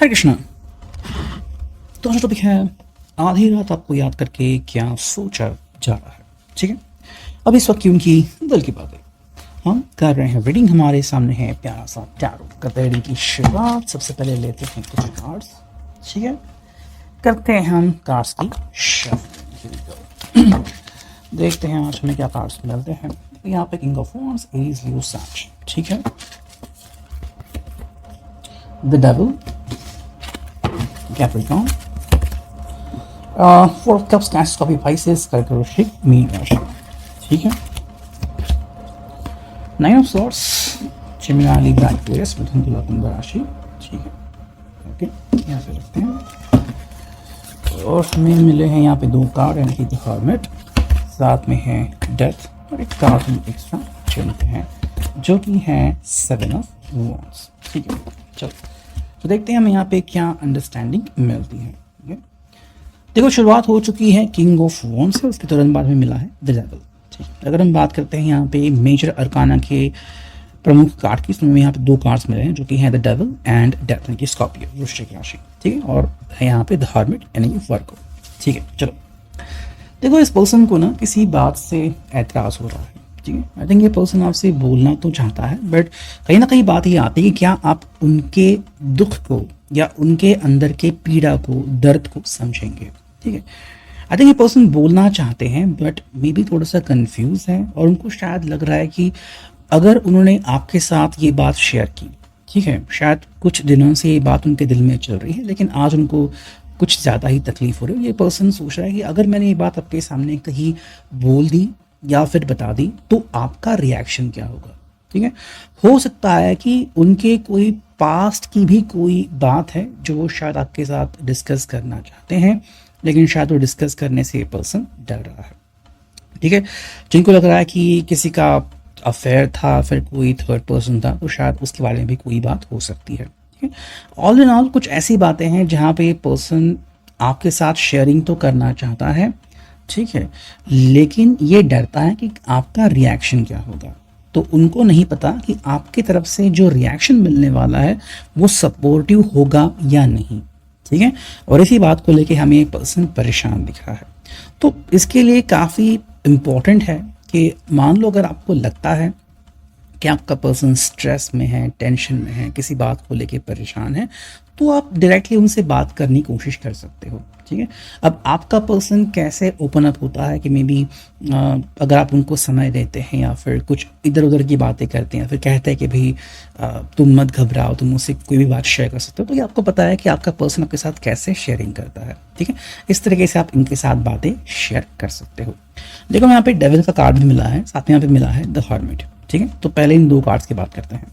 हरे कृष्णा। तो आज टॉपिक है आधी रात आपको याद करके क्या सोचा जा रहा है। ठीक है, अब इस वक्त की उनकी दिल की बातें हम कर रहे हैं। रीडिंग हमारे सामने है प्यारा सा टैरो। करते हैं रीडिंग की शुरुआत। सबसे पहले लेते हैं कुछ कार्ड्स। ठीक है, करते हैं हम कार्ड्स की शफल। देखते हैं आज हमें क्या कार्ड्स मिलते हैं। यहाँ पे किंग ऑफ वॉन्ड्स, एरीज, लियो, सैज। ठीक है, the devil, Capricorn, Four of Cups, Cancer, Scorpio, Pisces, कर्क राशि, मीन राशि। ठीक है, nine of swords, Gemini, Libra, Aquarius, मिथुन, तुला, कुंभ राशि। ठीक है, ओके, यहाँ पे रखते हैं। और हमें मिले हैं यहाँ पे दो कार्ड, यानी कि द हर्मिट, साथ में है डेथ, और एक कार्ड हम एक्स्ट्रा चुनते हैं जो कि है सेवन ऑफ वॉन्ड्स। ठीक है, चलो तो देखते हैं हमें यहाँ पे क्या अंडरस्टैंडिंग मिलती है। देखो, शुरुआत हो चुकी है किंग ऑफ वॉन्ड्स से, उसके तुरंत बाद में मिला है द डेविल। ठीक है, अगर हम बात करते हैं यहाँ पे मेजर अरकाना के प्रमुख कार्ड की, इसमें यहाँ पे दो कार्ड्स मिले हैं जो कि हैं द डेविल एंड डेथ, यानी कि स्कॉर्पियो, वृश्चिक राशि। ठीक है, और है यहाँ पे द हर्मिट, यानी कि वर्गो। ठीक है, चलो देखो, इस पर्सन को ना किसी बात से एतराज हो रहा है। ठीक है, आई थिंक ये पर्सन आपसे बोलना तो चाहता है, बट कहीं ना कहीं बात ये आती है कि क्या आप उनके दुख को या उनके अंदर के पीड़ा को, दर्द को समझेंगे। ठीक है, आई थिंक ये पर्सन बोलना चाहते हैं बट मे बी थोड़ा सा कंफ्यूज है, और उनको शायद लग रहा है कि अगर उन्होंने आपके साथ ये बात शेयर की, ठीक है, शायद कुछ दिनों से ये बात उनके दिल में चल रही है, लेकिन आज उनको कुछ ज़्यादा ही तकलीफ हो रही है। ये पर्सन सोच रहा है कि अगर मैंने ये बात आपके सामने कहीं बोल दी या फिर बता दी तो आपका रिएक्शन क्या होगा। ठीक है, हो सकता है कि उनके कोई पास्ट की भी कोई बात है जो वो शायद आपके साथ डिस्कस करना चाहते हैं, लेकिन शायद वो डिस्कस करने से ये पर्सन डर रहा है। ठीक है, जिनको लग रहा है कि किसी का अफेयर था, फिर कोई थर्ड पर्सन था, तो शायद उसके बारे में भी कोई बात हो सकती है। ठीक है, ऑल इन ऑल कुछ ऐसी बातें हैं जहाँ पे पर्सन आपके साथ शेयरिंग तो करना चाहता है, ठीक है, लेकिन ये डरता है कि आपका रिएक्शन क्या होगा। तो उनको नहीं पता कि आपकी तरफ से जो रिएक्शन मिलने वाला है वो सपोर्टिव होगा या नहीं। ठीक है, और इसी बात को लेके हमें एक पर्सन परेशान दिख रहा है। तो इसके लिए काफ़ी इम्पोर्टेंट है कि मान लो अगर आपको लगता है कि आपका पर्सन स्ट्रेस में है, टेंशन में है, किसी बात को लेके परेशान है, तो आप डायरेक्टली उनसे बात करने की कोशिश कर सकते हो। ठीक है, अब आपका पर्सन कैसे ओपन अप होता है कि मे बी अगर आप उनको समय देते हैं या फिर कुछ इधर उधर की बातें करते हैं, फिर कहते हैं कि भाई तुम मत घबराओ, तुम मुझसे कोई भी बात शेयर कर सकते हो, तो ये आपको पता है कि आपका पर्सन आपके साथ कैसे शेयरिंग करता है। ठीक है, इस तरीके से आप इनके साथ बातें शेयर कर सकते हो। देखो, यहाँ पे डेविल का कार्ड भी मिला है, साथ में यहाँ पे मिला है द हर्मिट। ठीक है, तो पहले इन दो कार्ड्स की बात करते हैं।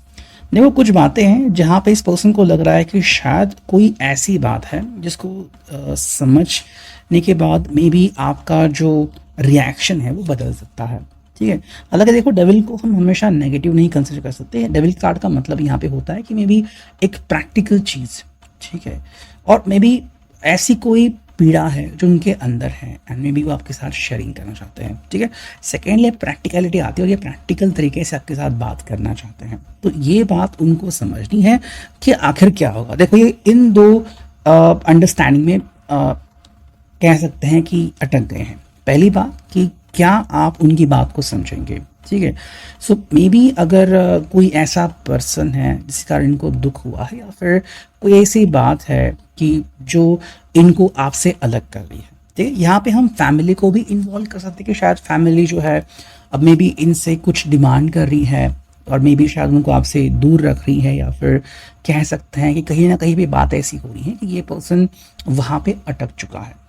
देखो, कुछ बातें हैं जहाँ पे इस पर्सन को लग रहा है कि शायद कोई ऐसी बात है जिसको समझने के बाद मे बी आपका जो रिएक्शन है वो बदल सकता है। ठीक है, हालांकि देखो, डेविल को हम हमेशा नेगेटिव नहीं कंसिडर कर सकते। डेविल कार्ड का मतलब यहाँ पे होता है कि मे बी एक प्रैक्टिकल चीज़, ठीक है, और मे बी ऐसी कोई पीड़ा है जो उनके अंदर है एंड मे बी वो आपके साथ शेयरिंग करना चाहते हैं। ठीक है, सेकेंडली प्रैक्टिकलिटी आती है और ये प्रैक्टिकल तरीके से आपके साथ बात करना चाहते हैं। तो ये बात उनको समझनी है कि आखिर क्या होगा। देखो, ये इन दो अंडरस्टैंडिंग में कह सकते हैं कि अटक गए हैं। पहली बात कि क्या आप उनकी बात को समझेंगे। ठीक है, सो मे बी अगर कोई ऐसा पर्सन है जिसके कारण इनको दुख हुआ है, या फिर कोई ऐसी बात है कि जो इनको आपसे अलग कर रही है। ठीक है, यहाँ पे हम फैमिली को भी इन्वॉल्व कर सकते हैं कि शायद फैमिली जो है अब मे बी इनसे कुछ डिमांड कर रही है और मे बी शायद उनको आपसे दूर रख रही है, या फिर कह सकते हैं कि कहीं ना कहीं भी बात ऐसी हो रही है कि ये पर्सन वहाँ पे अटक चुका है।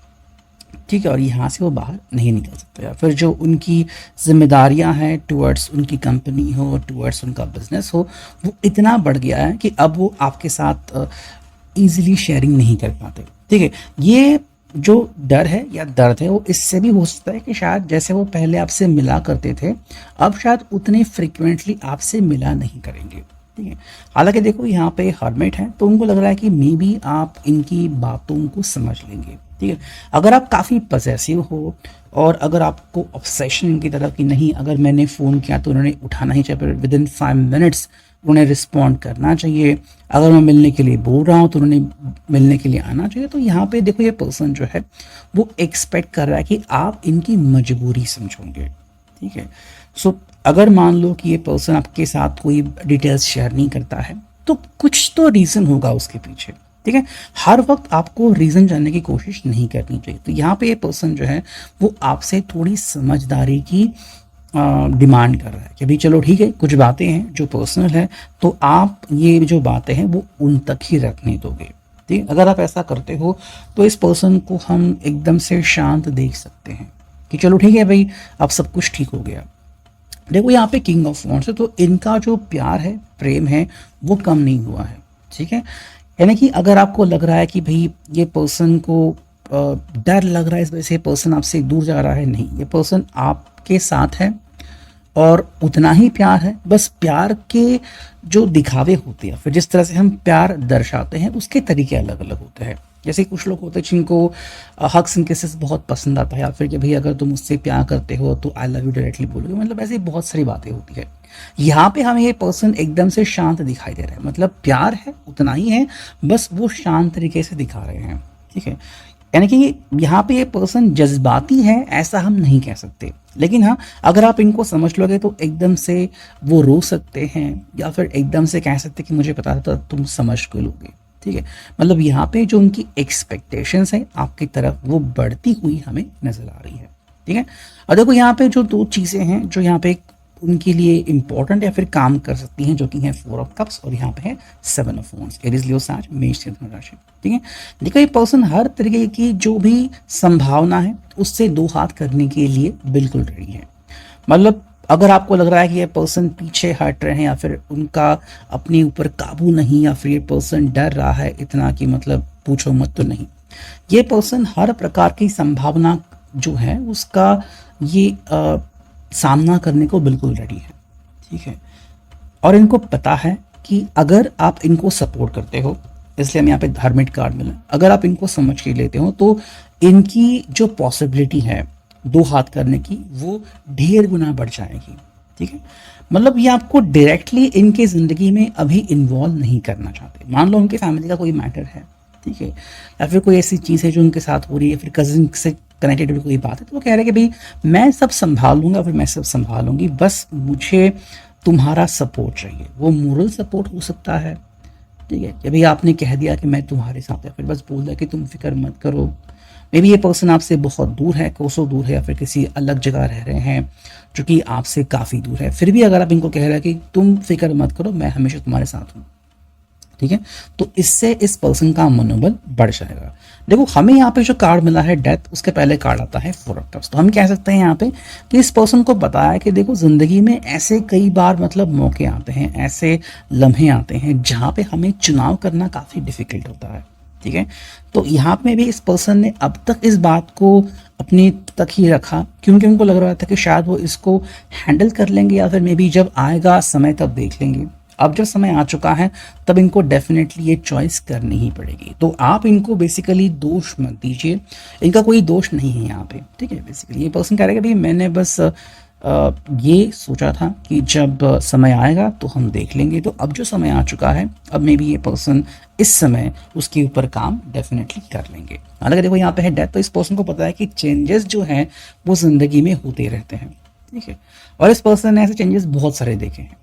ठीक है, और यहाँ से वो बाहर नहीं निकल सकते, या फिर जो उनकी जिम्मेदारियां हैं टुवर्ड्स उनकी कंपनी हो, टुवर्ड्स उनका बिजनेस हो, वो इतना बढ़ गया है कि अब वो आपके साथ ईजिली शेयरिंग नहीं कर पाते। ठीक है, ये जो डर है या दर्द है वो इससे भी हो सकता है कि शायद जैसे वो पहले आपसे मिला करते थे, अब शायद उतने फ्रिक्वेंटली आपसे मिला नहीं करेंगे। ठीक है, हालांकि देखो, यहाँ पे हर्मिट है तो उनको लग रहा है कि मे बी आप इनकी बातों को समझ लेंगे। ठीक है, अगर आप काफ़ी पॉसेसिव हो और अगर आपको ऑब्सेशन इनकी तरफ की नहीं, अगर मैंने फ़ोन किया तो उन्होंने उठाना ही चाहिए, विद इन 5 मिनट्स उन्हें रिस्पॉन्ड करना चाहिए, अगर मैं मिलने के लिए बोल रहा हूँ तो उन्हें मिलने के लिए आना चाहिए। तो यहाँ पे देखो ये पर्सन जो है वो एक्सपेक्ट कर रहा है कि आप इनकी मजबूरी समझोगे, ठीक है। सो अगर मान लो कि ये पर्सन आपके साथ कोई डिटेल्स शेयर नहीं करता है तो कुछ तो रीज़न होगा उसके पीछे, ठीक है। हर वक्त आपको रीज़न जानने की कोशिश नहीं करनी चाहिए। तो यहाँ पे ये पर्सन जो है वो आपसे थोड़ी समझदारी की डिमांड कर रहा है कि भाई चलो ठीक है, कुछ बातें हैं जो पर्सनल है तो आप ये जो बातें हैं वो उन तक ही रखने दोगे, ठीक। अगर आप ऐसा करते हो तो इस पर्सन को हम एकदम से शांत देख सकते हैं कि चलो ठीक है भाई, अब सब कुछ ठीक हो गया। देखो यहाँ पे किंग ऑफ वॉन्ड्स है, तो इनका जो प्यार है, प्रेम है, वो कम नहीं हुआ है, ठीक है। यानी कि अगर आपको लग रहा है कि भाई ये पर्सन को डर लग रहा है इस वजह से पर्सन आपसे दूर जा रहा है, नहीं, ये पर्सन आपके साथ है और उतना ही प्यार है। बस प्यार के जो दिखावे होते हैं, फिर जिस तरह से हम प्यार दर्शाते हैं उसके तरीके अलग अलग होते हैं। जैसे कुछ लोग होते हैं जिनको हग्स एंड किसेस बहुत पसंद आता है, या फिर कि भाई अगर तुम मुझसे प्यार करते हो तो आई लव यू डायरेक्टली बोलोगे, मतलब ऐसी बहुत सारी बातें होती है। यहाँ पे हमें ये पर्सन एकदम से शांत दिखाई दे रहा है, मतलब प्यार है उतना ही है, बस वो शांत तरीके से दिखा रहे हैं, ठीक है। यानी कि यहाँ पे ये पर्सन जज्बाती है ऐसा हम नहीं कह सकते, लेकिन हाँ अगर आप इनको समझ लोगे तो एकदम से वो रो सकते हैं, या फिर एकदम से कह सकते कि मुझे पता था तुम समझ के लोगे, ठीक है। मतलब यहाँ पे जो उनकी एक्सपेक्टेशंस है आपकी तरफ वो बढ़ती हुई हमें नजर आ रही है, ठीक है। और देखो यहाँ पे जो दो चीज़ें हैं जो यहाँ पे उनके लिए इंपॉर्टेंट या फिर काम कर सकती हैं, जो कि है 4 ऑफ कप्स और यहाँ पे है 7 ऑफ वॉन्ड्स, एरीज लियो साज मेष धनु राशि, ठीक है। देखो ये पर्सन हर तरीके की जो भी संभावना है उससे दो हाथ करने के लिए बिल्कुल रेडी है। मतलब अगर आपको लग रहा है कि ये पर्सन पीछे हट रहे हैं या फिर उनका अपने ऊपर काबू नहीं, या फिर ये पर्सन डर रहा है इतना कि मतलब पूछो मत, तो नहीं, ये पर्सन हर प्रकार की संभावना जो है उसका ये सामना करने को बिल्कुल रेडी है, ठीक है। और इनको पता है कि अगर आप इनको सपोर्ट करते हो, इसलिए हमें यहाँ पे हर्मिट कार्ड मिला, अगर आप इनको समझ के लेते हो तो इनकी जो पॉसिबिलिटी है दो हाथ करने की वो ढेर गुना बढ़ जाएगी, ठीक है। मतलब ये आपको डायरेक्टली इनके ज़िंदगी में अभी इन्वॉल्व नहीं करना चाहते। मान लो उनके फैमिली का कोई मैटर है, ठीक है, या फिर कोई ऐसी चीज़ है जो उनके साथ हो रही है, फिर कजिन से कनेक्टेड कोई बात है, तो वो कह रहे हैं कि भाई मैं सब संभाल लूँगा, फिर मैं सब संभालूंगी, बस मुझे तुम्हारा सपोर्ट चाहिए। वो मोरल सपोर्ट हो सकता है, ठीक है, कि भाई आपने कह दिया कि मैं तुम्हारे साथ, या फिर बस बोल दिया कि तुम फिक्र मत करो। मे बी ये पर्सन आपसे बहुत दूर है, कोसों दूर है, या फिर किसी अलग जगह रह रहे हैं जो कि आपसे काफ़ी दूर है, फिर भी अगर आप इनको कह रहे हैं कि तुम फिक्र मत करो, मैं हमेशा तुम्हारे साथ हूँ, ठीक है, तो इससे इस पर्सन का मनोबल बढ़ जाएगा। देखो हमें यहाँ पे जो कार्ड मिला है डेथ, उसके पहले कार्ड आता है 4 ऑफ कप्स। तो हम कह सकते हैं यहाँ पे कि इस पर्सन को बताया कि देखो जिंदगी में ऐसे कई बार मतलब मौके आते हैं, ऐसे लम्हे आते हैं जहाँ पे हमें चुनाव करना काफ़ी डिफिकल्ट होता है, ठीक है। तो यहाँ पे भी इस पर्सन ने अब तक इस बात को अपने तक ही रखा क्योंकि उनको लग रहा था कि शायद वो इसको हैंडल कर लेंगे, या फिर मे बी जब आएगा समय तब देख लेंगे। अब जब समय आ चुका है तब इनको डेफिनेटली ये चॉइस करनी ही पड़ेगी। तो आप इनको बेसिकली दोष मत दीजिए, इनका कोई दोष नहीं है यहाँ पे, ठीक है। बेसिकली ये पर्सन कह रहा है कि भाई मैंने बस ये सोचा था कि जब समय आएगा तो हम देख लेंगे। तो अब जो समय आ चुका है, अब मे बी ये पर्सन इस समय उसके ऊपर काम डेफिनेटली कर लेंगे। हालांकि देखो यहाँ पे है डेथ, तो इस पर्सन को पता है कि चेंजेस जो हैं वो जिंदगी में होते रहते हैं, ठीक है। और इस पर्सन ने ऐसे चेंजेस बहुत सारे देखे हैं,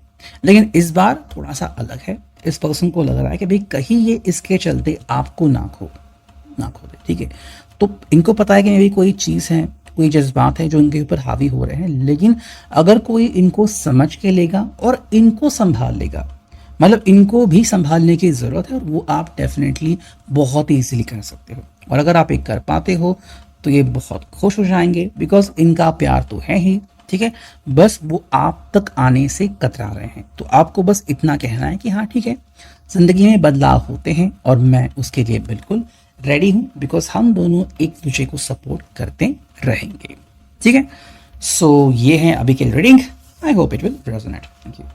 लेकिन इस बार थोड़ा सा अलग है। इस पर्सन को लग रहा है कि भाई कहीं ये इसके चलते आपको ना खो दे, ठीक है। तो इनको पता है कि मे बी कोई चीज़ है, कोई जज्बात है जो इनके ऊपर हावी हो रहे हैं, लेकिन अगर कोई इनको समझ के लेगा और इनको संभाल लेगा, मतलब इनको भी संभालने की ज़रूरत है, और वो आप डेफिनेटली बहुत ईजीली कर सकते हो। और अगर आप एक कर पाते हो तो ये बहुत खुश हो जाएंगे, बिकॉज इनका प्यार तो है ही, ठीक है। बस वो आप तक आने से कतरा रहे हैं। तो आपको बस इतना कहना है कि हाँ ठीक है, ज़िंदगी में बदलाव होते हैं और मैं उसके लिए बिल्कुल रेडी हूँ, बिकॉज हम दोनों एक दूसरे को सपोर्ट करते रहेंगे, ठीक है। सो ये है अभी के reading. I hope it will resonate. Thank you.